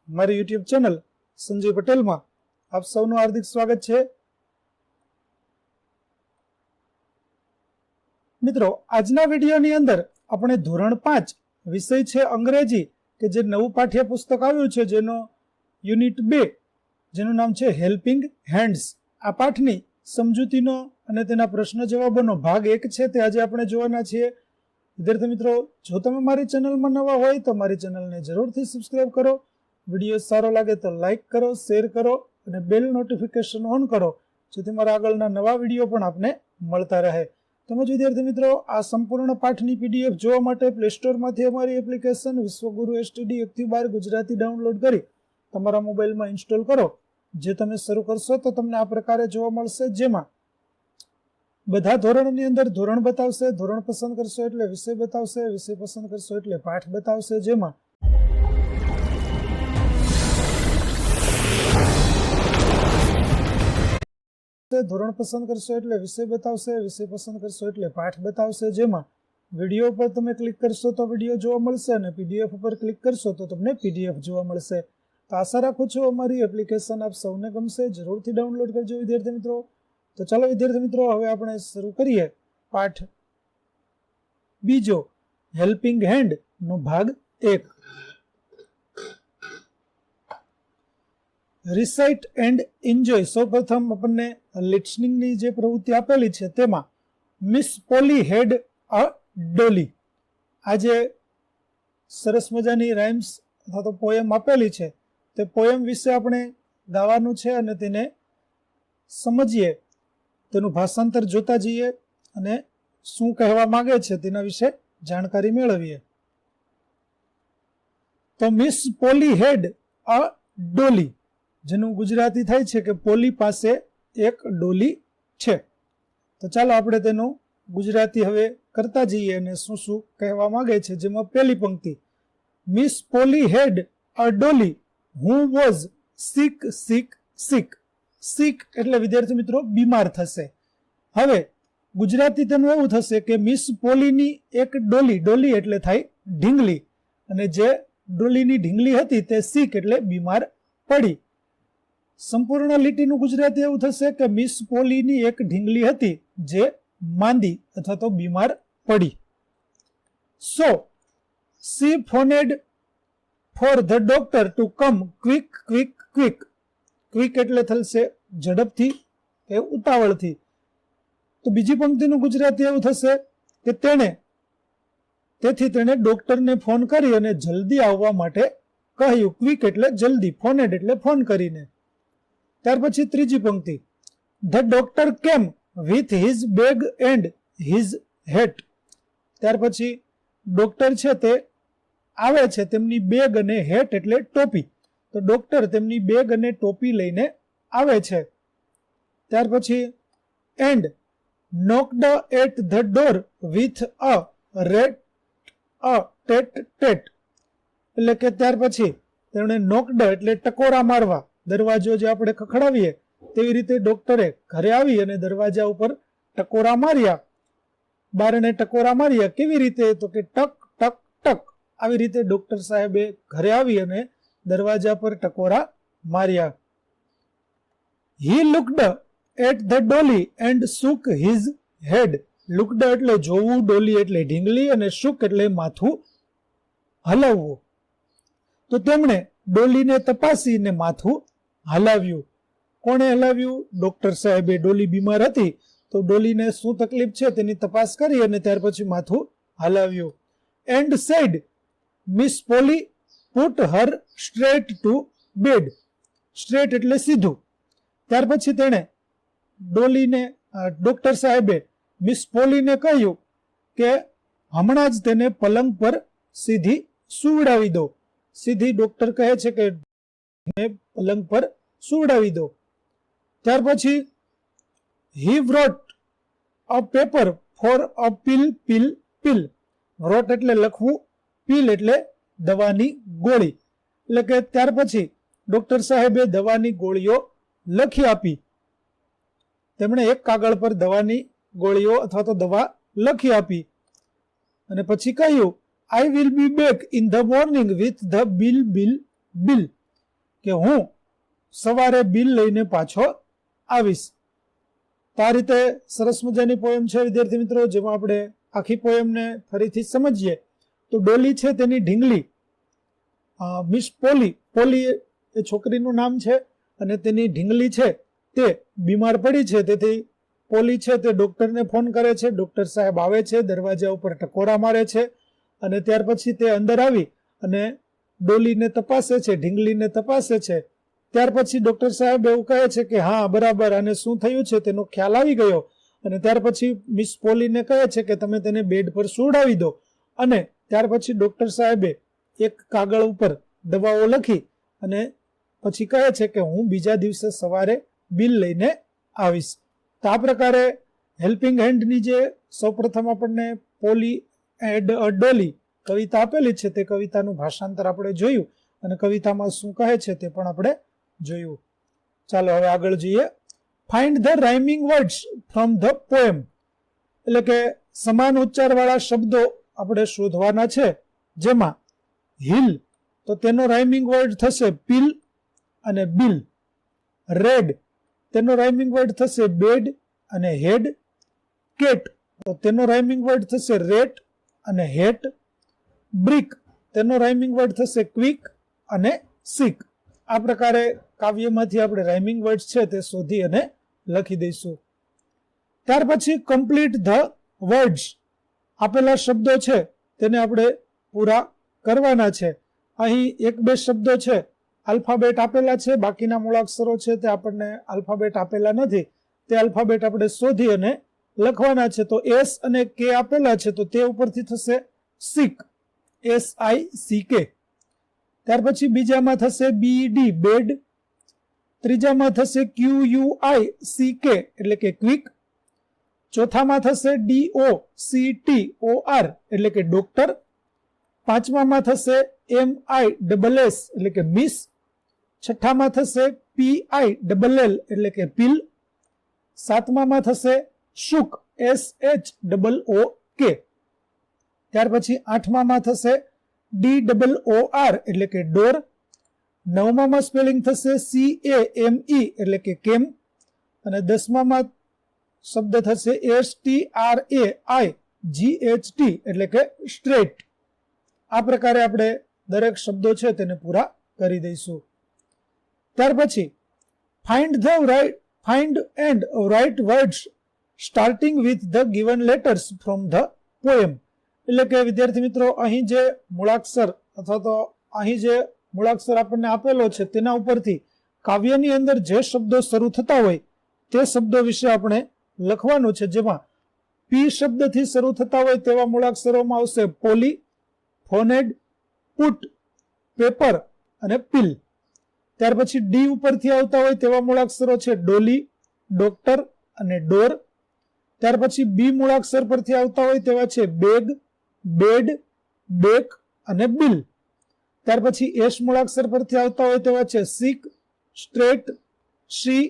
મારી YouTube channel Sanjay પટેલમાં આપ સૌનું હાર્દિક સ્વાગત છે। મિત્રો, આજના વિડીયોની અંદર આપણે ધોરણ 5 વિષય છે અંગ્રેજી કે જે નવું પાઠ્યપુસ્તક આવ્યું છે, જેનો યુનિટ 2 જેનું નામ છે હેલ્પિંગ હેન્ડ્સ, આ પાઠની સમજૂતીનો અને તેના પ્રશ્ન જવાબોનો ભાગ 1 છે તે આજે આપણે જોવાના છીએ। વિદ્યાર્થી મિત્રો, જો તમે મારી ચેનલમાં નવા હોય તો મારી ચેનલને જરૂરથી સબસ્ક્રાઇબ કરો, વિડીયો સારો લાગે તો લાઇક કરો, શેર કરો અને બેલ નોટિફિકેશન ઓન કરો, જેથી મારા આગળના નવા વિડીયો પણ આપને મળતા રહે। તેમજ વિદ્યાર્થી મિત્રો, આ સંપૂર્ણ પાઠની પીડીએફ જોવા માટે પ્લે સ્ટોરમાંથી અમારી એપ્લિકેશન વિશ્વગુરુ એસટીડી 1 થી 12 ગુજરાતી ડાઉનલોડ કરી તમારા મોબાઈલમાં ઇન્સ્ટોલ કરો। જે તમે શરૂ કરશો તો તમને આ પ્રકારે જોવા મળશે, જેમાં બધા ધોરણની અંદર ધોરણ બતાવશે, ધોરણ પસંદ કરશો એટલે વિષય બતાવશે, વિષય પસંદ કરશો એટલે પાઠ બતાવશે, જેમાં ધોરણ પસંદ કરશો એટલે વિષય બતાવશે, વિષય પસંદ કરશો એટલે પાઠ બતાવશે, જેમાં વિડીયો પર તમે ક્લિક કરશો તો વિડીયો જોવા મળશે અને પીડીએફ પર ક્લિક કરશો તો તમને પીડીએફ જોવા મળશે। તો આશા રાખું છું અમારી એપ્લિકેશન આપ સૌને ગમશે, જરૂરથી ડાઉનલોડ કરજો વિદ્યાર્થી મિત્રો। તો ચાલો વિદ્યાર્થી મિત્રો, હવે આપણે શરૂ કરીએ પાઠ બીજો, હેલ્પિંગ હેન્ડ નો ભાગ 1। Recite and enjoy. સૌપ્રથમ આપણને લિસનિંગની જે પ્રવૃત્તિ આપેલી છે તેમાં મિસ પોલી હેડ અ ડોલી, આ જે સરસ મજાની રાઇમ્સ અથવા તો પોયમ આપેલી છે તે પોયમ વિશે આપણે ગાવાનું છે અને તેને સમજીએ, તેનું ભાષાંતર જોતા જઈએ અને શું કહેવા માંગે છે તેના વિશે જાણકારી મેળવીએ। તો મિસ પોલી હેડ અ ડોલી, જેનું ગુજરાતી થાય છે કે પોલી પાસે એક ડોલી છે। તો ચાલો આપણે તેનું ગુજરાતી હવે કરતા જઈએ અને શું શું કહેવા માંગે છે। જેમાં પહેલી પંક્તિ, miss Polly had a dolly who was sick sick sick. Sick એટલે વિદ્યાર્થી મિત્રો બીમાર થશે। હવે ગુજરાતી તેનું એવું થશે કે મિસ પોલીની એક ડોલી, ડોલી એટલે થાય ઢીંગલી, અને જે ડોલીની ઢીંગલી હતી તે સિક એટલે બીમાર પડી। સંપૂર્ણ લીટીનું ગુજરાતી એવું થશે કે મિસ પોલીની એક ઢીંગલી હતી જે માંદી અથવા તો બીમાર પડી। So she phoned for the doctor to come quick quick quick. Quick એટલે થશે ઝડપથી કે ઉતાવળથી। તો બીજી પંક્તિનું ગુજરાતી એવું થશે કે તેથી તેણે ડોક્ટરને ફોન કરી અને જલ્દી આવવા માટે કહ્યું। ક્વિક એટલે જલ્દી, ફોનેડ એટલે ફોન કરીને। ત્યાર પછી ત્રીજી પંક્તિ, the doctor came with his bag and his hat. ત્યાર પછી ડોક્ટર છે તે આવે છે તેમની બેગ અને હેટ એટલે ટોપી, તો ડોક્ટર તેમની બેગ અને ટોપી લઈને આવે છે। ત્યાર પછી and knocked at the door with a TET TET, એટલે કે ત્યાર પછી તેમણે નોકડ એટલે ટકોરા મારવા, દરવાજો જે આપણે ખખડાવીએ તેવી રીતે ડોક્ટરે ઘરે આવી અને દરવાજા ઉપર ટકોરા માર્યા, બારણે ટકોરા માર્યા। કેવી રીતે? તો કે ટક ટક ટક, આવી રીતે ડોક્ટર સાહેબે ઘરે આવી અને દરવાજા પર ટકોરા માર્યા। He looked at the dolly and shook his head। Looked એટલે જોવું, ડોલી એટલે ઢીંગલી અને shook એટલે માથું હલાવવું। તો તેમણે ડોલીને તપાસીને માથું હલાવ્યું। કોણે હલાવ્યું? ડોક્ટર સાહેબે। ડોલી બીમાર હતી તો ડોલીને શું તકલીફ છે તેની તપાસ કરી અને ત્યાર પછી માથું હલાવ્યું। And said miss Polly put her straight to bed. Straight એટલે સીધું। ત્યાર પછી તેણે ડોક્ટર સાહેબે મિસ પોલીને કહ્યું કે હમણાં જ તેને પલંગ પર સીધી સુવડાવી દો। સીધી ડોક્ટર કહે છે કે પલંગ પર સુવડાવી દો। ત્યાર પછી he wrote a paper for a pill pill pill. Wrote એટલે લખવું, પિલ એટલે દવાની ગોળી, એટલે કે ત્યાર પછી ડોક્ટર સાહેબે દવાની ગોળીઓ લખી આપી। તેમણે એક કાગળ પર દવાની ગોળીઓ અથવા તો દવા લખી આપી અને પછી કહ્યું I will be back in the morning with the bill bill bill. કે હું સવારે બિલ લઈને પાછો આવીશ. તો આ રીતે સરસ મજાની પોયમ છે વિદ્યાર્થી મિત્રો, જેમાં આપણે આખી પોયમને ફરીથી સમજીએ તો ડોલી છે તેની ઢીંગલી મિસ પોલી, પોલી એ છોકરીનું નામ છે, અને તેની ઢીંગલી છે તે બીમાર પડી છે, તેથી પોલી છે તે ડોક્ટરને ફોન કરે છે. ડોક્ટર સાહેબ આવે છે, દરવાજા ઉપર ટકોરા મારે છે, અને ત્યાર પછી તે અંદર આવી અને ડોલીને તપાસે છે, ઢીંગલીને તપાસે છે. ત્યાર પછી ડોક્ટર સાહેબ એવું કહે છે કે હા બરાબર, આને શું થયું છે તેનો ખ્યાલ આવી ગયો. અને ત્યાર પછી મિસ પોલીને કહે છે કે તમે તેને બેડ પર સુવડાવી દો. અને ત્યાર પછી ડોક્ટર સાહેબે એક કાગળ ઉપર દવાઓ લખી અને પછી કહે છે કે હું બીજા દિવસે સવારે બિલ લઈને આવીશ. તો આ પ્રકારે હેલ્પિંગ હેન્ડની જે સૌપ્રથમ આપણને પોલી એન્ડ ડોલી કવિતા આપેલી છે તે કવિતાનું ભાષાંતર આપણે જોયું, અને કવિતામાં શું કહે છે તે પણ આપણે જોયું. ચાલો હવે આગળ જઈએ. Find the rhyming words from the poem, એટલે કે સમાન ઉચ્ચારવાળા શબ્દો આપણે શોધવાના છે. જેમાં હિલ, તો તેનો રાઇમિંગ વર્ડ થશે પીલ અને બિલ. રેડ, તેનો રાઇમિંગ વર્ડ થશે બેડ અને હેડ. કેટ, તો તેનો રાઇમિંગ વર્ડ થશે રેટ અને હેટ. બ્રિક, તેનો રાઇમિંગ વર્ડ થશે ક્વિક અને સિક. આ પ્રકારે કાવ્યમાંથી આપણે રાઇમિંગ વર્ડ છે તે શોધી અને લખી દઈશું. ત્યાર પછી કમ્પ્લીટ ધ વર્ડ્સ, આપેલા શબ્દો છે તેને આપણે પૂરા કરવાના છે. અહીં એક બે શબ્દો છે આલ્ફાબેટ આપેલા છે, બાકીના મૂળાક્ષરો છે તે આપણને આલ્ફાબેટ આપેલા નથી. તે આલ્ફાબેટ આપણે શોધી અને લખવાના છે. તો એસ અને કે આપેલા છે, તો તે ઉપરથી થશે સિક, SICK. ત્યાર પછી બીજામાં થશે BED બેડ. ત્રીજામાં થશે QUICK એટલે કે ક્વિક. ચોથામાં થશે DOCTOR એટલે કે ડોક્ટર. પાંચમામાં થશે MISS એટલે કે મિસ. છઠ્ઠામાં થશે PILL એટલે કે પિલ. સાતમામાં થશે શુક, SHOOK. ત્યાર પછી આઠમામાં થશે DOOR એટલે કે ડોર. નવમામાં સ્પેલિંગ થશે CAME એટલે કે કેમ. અને દસમામાં શબ્દ થશે STRAIGHT એટલે કે સ્ટ્રેટ. આ પ્રકારે આપણે દરેક શબ્દો છે તેને પૂરા કરી દઈશું. ત્યાર પછી find and write words starting with the given letters from the poem, એટલે કે વિદ્યાર્થી મિત્રો અહીં જે મૂળાક્ષર અથવા તો અહીં જે મૂળાક્ષર આપણને આપેલો છે તેના ઉપરથી કાવ્યની અંદર જે શબ્દો શરૂ થતા હોય તે શબ્દો વિશે આપણે લખવાનું છે. જેમાં પી શબ્દથી શરૂ થતા હોય તેવા મૂળાક્ષરોમાં આવશે પોલી, ફોનેડ, પુટ, પેપર અને પિલ. ત્યાર પછી ડી ઉપરથી આવતા હોય તેવા મૂળાક્ષરો છે ડોલી, ડોક્ટર અને ડોર. ત્યાર પછી બી મૂળાક્ષર પરથી આવતા હોય તેવા છે બેગ, બેડ, બેક અને બિલ. ત્યાર પછી એસ મૂળાક્ષર પરથી આવતા હોય તેવા છે સિક, સ્ટ્રેટ, શી,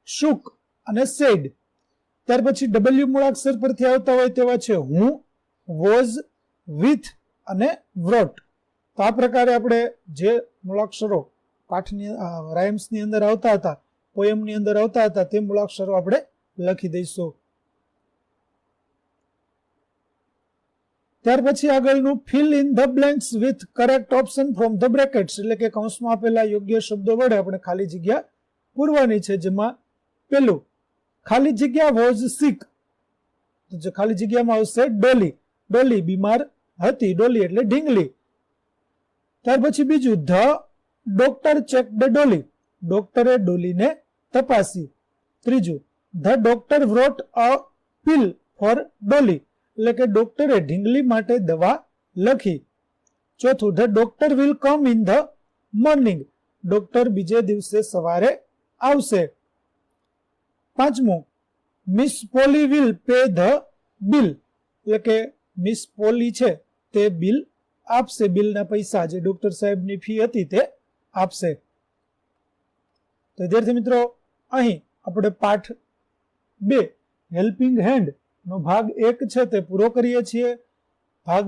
શુક અને સેડ. ત્યાર પછી ડબલ્યુ મૂળાક્ષર પરથી આવતા હોય તેવા છે હું, વોઝ, વિથ અને વ્રોટ. તો આ પ્રકારે આપણે જે મૂળાક્ષરો પાઠની રાઇમ્સની અંદર આવતા હતા, પોયમની અંદર આવતા હતા, તે મૂળાક્ષરો આપણે લખી દઈશું. ત્યાર પછી આગળનું fill in the blanks with correct option from the brackets, એટલે કે કૌંસમાં આપેલા યોગ્ય શબ્દો વડે આપણે ખાલી જગ્યા પૂરવાની છે. જેમાં પેલું ખાલી જગ્યા વોઝ સિક, તો જે ખાલી જગ્યામાં આવશે ડોલી, ડોલી બીમાર હતી, ડોલી એટલે ઢીંગલી. ત્યાર પછી બીજું the doctor check the dolly, ડોક્ટરે ડોલીને તપાસી. ત્રીજું the doctor wrote a pill for dolly, એટલે કે ડોક્ટરે ઢીંગલી માટે દવા લખી. ચોથું the doctor will come in the morning, doctor બીજે દિવસે સવારે આવશે. પાંચમું miss Polly will pay the bill, એટલે કે મિસ પોલી છે તે બિલ આપશે, બિલના પૈસા જે ડોક્ટર સાહેબની ફી હતી તે આપશે. તો વિદ્યાર્થી મિત્રો અહીં આપણે પાઠ 2 હેલ્પિંગ હેન્ડ નો ભાગ 1 છે તે પૂરો કરીએ છીએ. ભાગ